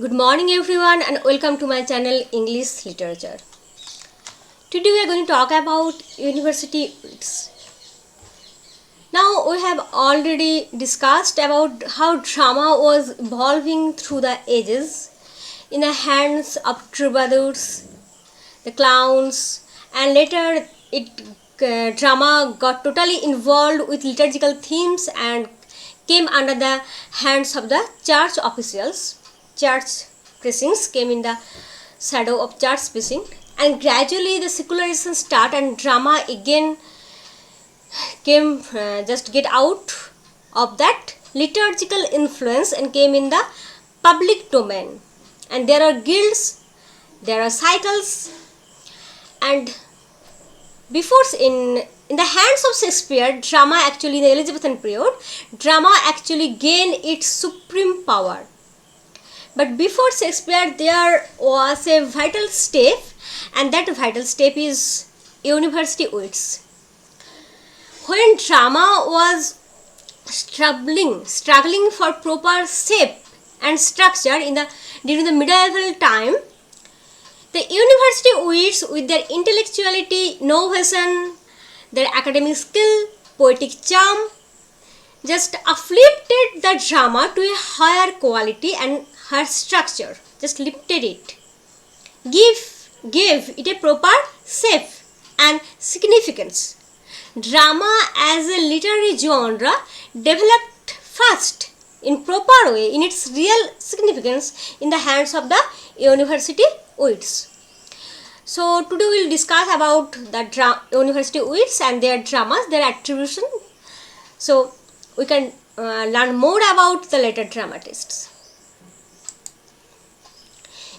Good morning everyone and welcome to my channel English Literature. Today we are going to talk about university wits. Now we have already discussed about how drama was evolving through the ages in the hands of troubadours, the clowns, and later drama got totally involved with liturgical themes and came under the hands of the church officials. Church precincts came in the shadow of church precinct, and gradually the secularization started and drama again came just get out of that liturgical influence and came in the public domain. And there are guilds, there are cycles, and before in the hands of Shakespeare, drama actually in the Elizabethan period, drama actually gained its supreme power. But before Shakespeare, there was a vital step, and that vital step is university wits. When drama was struggling for proper shape and structure during the medieval time, the university wits, with their intellectuality, innovation, their academic skill, poetic charm, just uplifted the drama to a higher quality and her structure, just lifted it, gave it a proper shape and significance. Drama as a literary genre developed first in proper way in its real significance in the hands of the university wits. So today we will discuss about the university wits and their dramas, their attribution. So we can learn more about the later dramatists.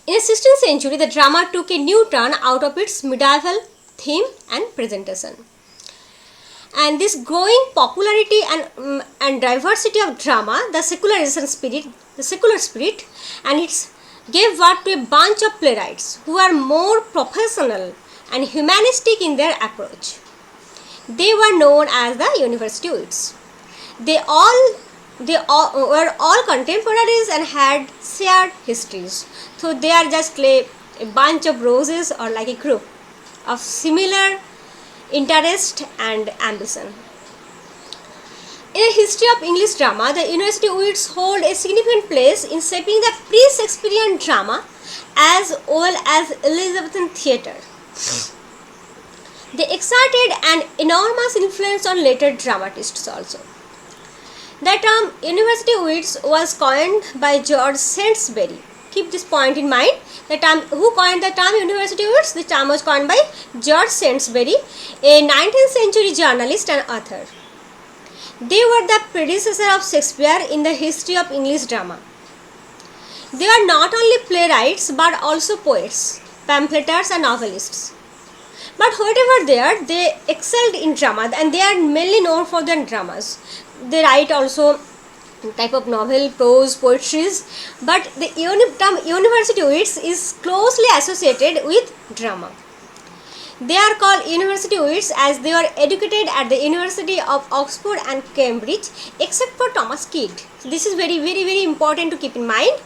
In the 16th century, the drama took a new turn out of its medieval theme and presentation. And this growing popularity and diversity of drama, the secular spirit, and it gave birth to a bunch of playwrights who are more professional and humanistic in their approach. They were known as the university wits. They were all contemporaries and had shared histories. So they are just a bunch of roses or like a group of similar interest and ambition. In the history of English drama, the university wits hold a significant place in shaping the pre-Shakespearean drama as well as Elizabethan theatre. They exerted an enormous influence on later dramatists also. The term university wits was coined by George Saintsbury. Keep this point in mind. Who coined the term university wits? The term was coined by George Saintsbury, a 19th century journalist and author. They were the predecessor of Shakespeare in the history of English drama. They are not only playwrights but also poets, pamphleteers and novelists. But whatever they excelled in drama, and they are mainly known for their dramas. They write also type of novel, prose, poetries, but the term university wits is closely associated with drama. They are called university wits as they were educated at the University of Oxford and Cambridge, except for Thomas Kidd. So this is very important to keep in mind.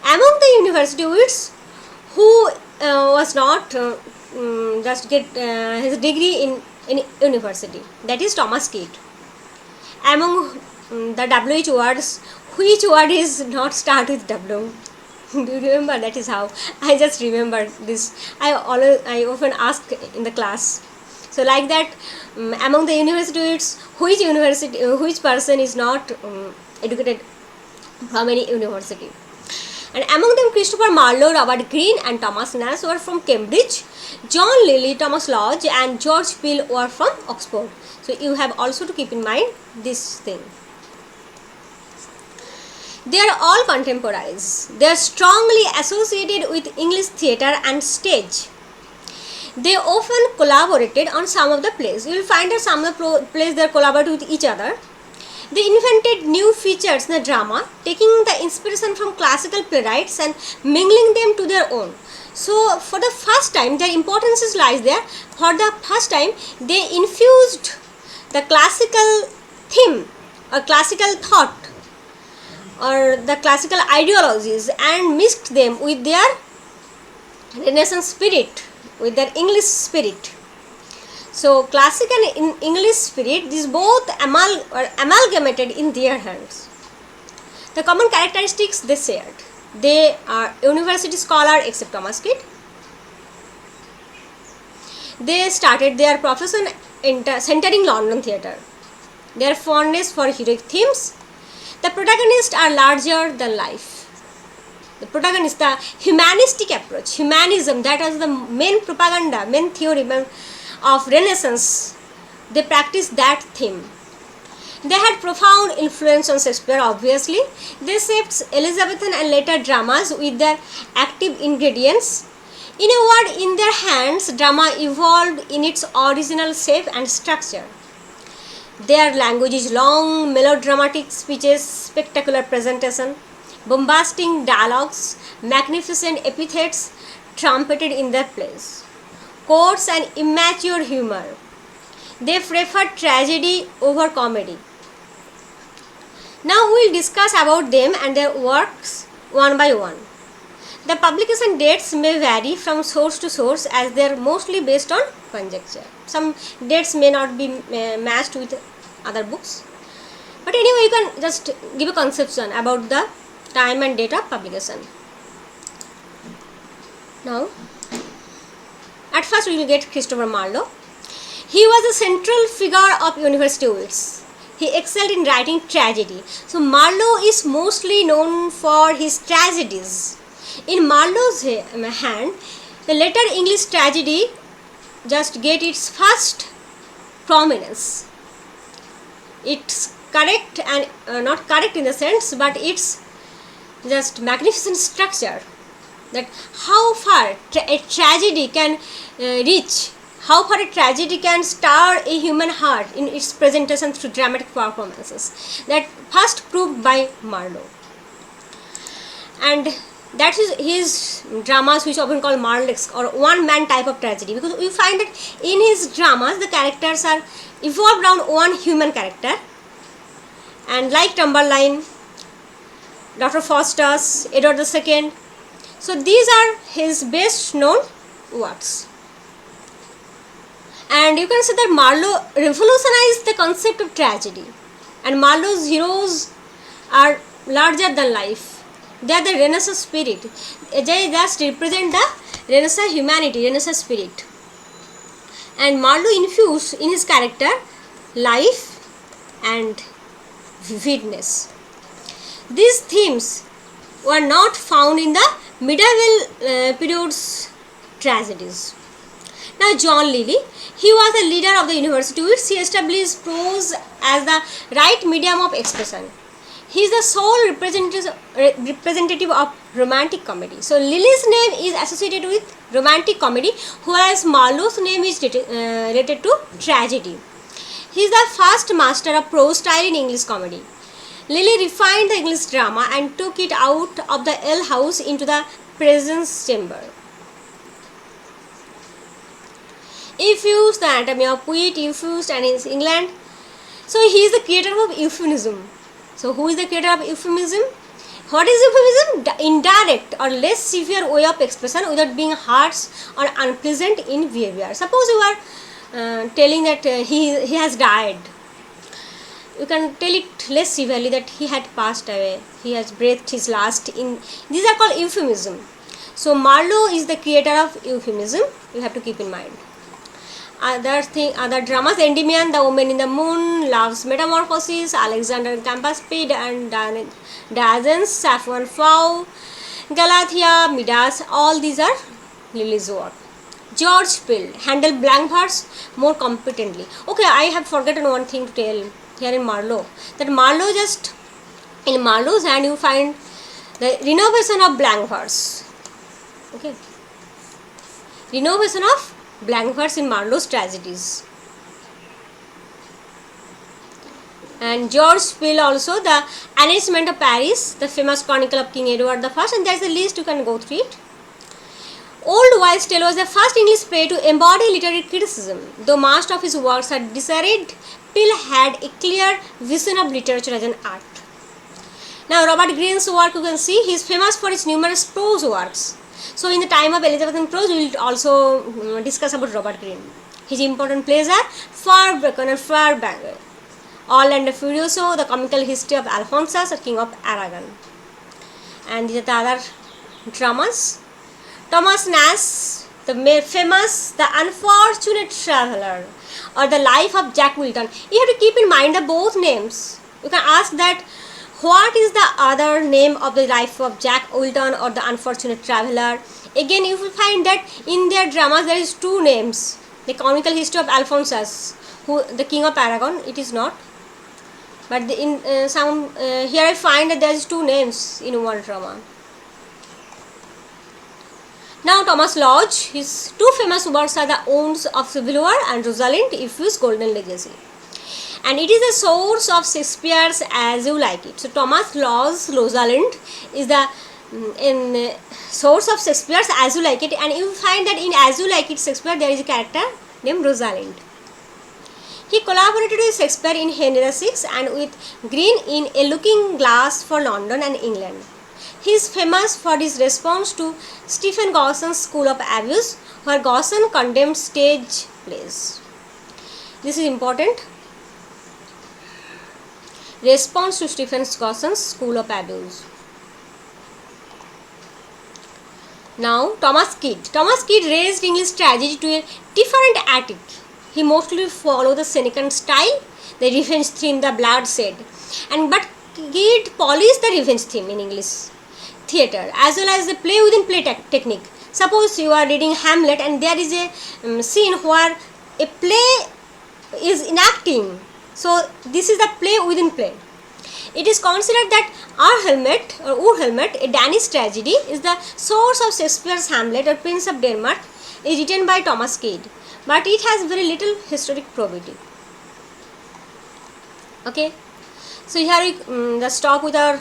Among the university wits who was not just get his degree in university, that is Thomas Kidd. Among the WH words, which word is not start with W? Do you remember? That is how I just remember this. I often ask in the class. So like that, among the university wits, which person is not educated from any university? And among them, Chritopher, Marlowe, Robert Greene and Thomas Nash were from Cambridge. John Lilly, Thomas Lodge and George Peele were from Oxford. So you have also to keep in mind this thing. They are all contemporaries. They are strongly associated with English theatre and stage. They often collaborated on some of the plays. You will find that some of the plays they collaborate with each other. They invented new features in the drama, taking the inspiration from classical playwrights and mingling them to their own. So for the first time, their importance lies there. For the first time, they infused the classical theme or classical thought or the classical ideologies and mixed them with their Renaissance spirit, with their English spirit. So classic and English spirit, these both amalgamated in their hands. The common characteristics they shared: they are university scholar except Thomas Kidd. They started their profession centering London theatre. Their fondness for heroic themes. The protagonists are larger than life. The protagonist, the humanistic approach, humanism, that was the main propaganda, main theory of Renaissance. They practiced that theme. They had profound influence on Shakespeare, obviously. They shaped Elizabethan and later dramas with their active ingredients. In a word, in their hands, drama evolved in its original shape and structure. Their language is long, melodramatic speeches, spectacular presentation, bombastic dialogues, magnificent epithets trumpeted in their plays, coarse and immature humor. They preferred tragedy over comedy. Now we will discuss about them and their works one by one. The publication dates may vary from source to source as they are mostly based on conjecture. Some dates may not be matched with other books. But anyway, you can just give a conception about the time and date of publication. Now, at first we will get Chritopher Marlowe. He was a central figure of University Wits. He excelled in writing tragedy. So Marlowe is mostly known for his tragedies. In Marlowe's hand, the later English tragedy just get its first prominence. It's correct and not correct in the sense, but it's just magnificent structure, that how far a tragedy can reach, how far a tragedy can stir a human heart in its presentation through dramatic performances. That first proved by Marlowe. And that is his dramas, which often called Marlesque or one-man type of tragedy, because we find that in his dramas the characters are evolved around one human character, and like Tamburlaine, Dr. Faustus, Edward II. So these are his best known works. And you can say that Marlowe revolutionized the concept of tragedy, and Marlowe's heroes are larger than life. They are the Renaissance spirit. They just represent the Renaissance humanity, Renaissance spirit. And Marlowe infused in his character life and vividness. These themes were not found in the medieval period's tragedies. Now John Lilly, he was a leader of the University Wits. He established prose as the right medium of expression. He is the sole representative of romantic comedy. So Lilly's name is associated with romantic comedy, whereas Marlowe's name is related to tragedy. He is the first master of prose style in English comedy. Lilly refined the English drama and took it out of the ale house into the presence chamber. Effused, the anatomy of wit, effused, and in England. So he is the creator of euphemism. So who is the creator of euphemism? What is euphemism? The indirect or less severe way of expression without being harsh or unpleasant in behavior. Suppose you are telling that he has died. You can tell it less severely that he had passed away. He has breathed his last in. These are called euphemism. So Marlowe is the creator of euphemism. You have to keep in mind. Other dramas: Endymion, The Woman in the Moon, Love's Metamorphosis, Alexander Campus Speed and Diogenes, Sappho and Phao, Galathea, Midas, all these are Lilly's work. George Peele handled blank verse more competently. Okay, I have forgotten one thing to tell here in Marlowe, that Marlowe just, in Marlowe's hand you find the renovation of blank verse. Okay, renovation of blank verse in Marlowe's tragedies. And George Peele also, the Announcement of Paris, the famous chronicle of King Edward I, and there is a list, you can go through it. Old Wives' Tale was the first English play to embody literary criticism. Though most of his works are disarrayed, Peele had a clear vision of literature as an art. Now Robert Greene's work, you can see he is famous for his numerous prose works. So in the time of Elizabethan prose, we will also discuss about Robert Greene. His important plays are Farbreaker and Farbanger, All and Furioso, The Comical History of Alphonsus, or King of Aragon. And these are the other dramas. Thomas Nash, the famous The Unfortunate Traveller, or The Life of Jack Wilton. You have to keep in mind the both names. You can ask that what is the other name of the life of Jack Wilton or The Unfortunate Traveller. Again, you will find that in their dramas there is two names. The Comical History of Alphonsus, who the King of Aragon, it is not. But in here I find that there is two names in one drama. Now Thomas Lodge, his two famous works are The Wounds of Civil War and Rosalind, If's Golden Legacy. And it is the source of Shakespeare's As You Like It. So Thomas Lodge's Rosalind is the source of Shakespeare's As You Like It, and you find that in As You Like It Shakespeare there is a character named Rosalind. He collaborated with Shakespeare in Henry VI and with Greene in A Looking Glass for London and England. He is famous for his response to Stephen Gowson's School of Abuse, where Gowson condemned stage plays. This is important. Response to Stephen Gowson's School of Abuse. Now Thomas Kyd. Thomas Kyd raised English tragedy to a different attic. He mostly followed the Senecan style, the revenge theme, the bloodshed, but Kyd polished the revenge theme in English theatre as well as the play within play technique. Suppose you are reading Hamlet and there is a scene where a play is enacting. So this is the play within play. It is considered that Ur-Helmet, a Danish tragedy, is the source of Shakespeare's Hamlet or Prince of Denmark, is written by Thomas Kyd, but it has very little historic probity. Okay, so here we just stop with our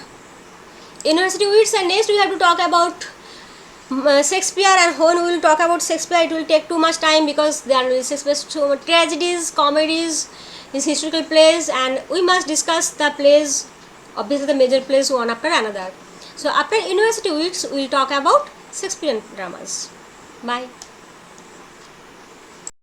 University Wits, and next we have to talk about Shakespeare, and when we will talk about Shakespeare it will take too much time because there are Shakespeare's tragedies, comedies, his historical plays, and we must discuss the plays, obviously the major plays one after another. So after University Wits we will talk about Shakespearean dramas. Bye.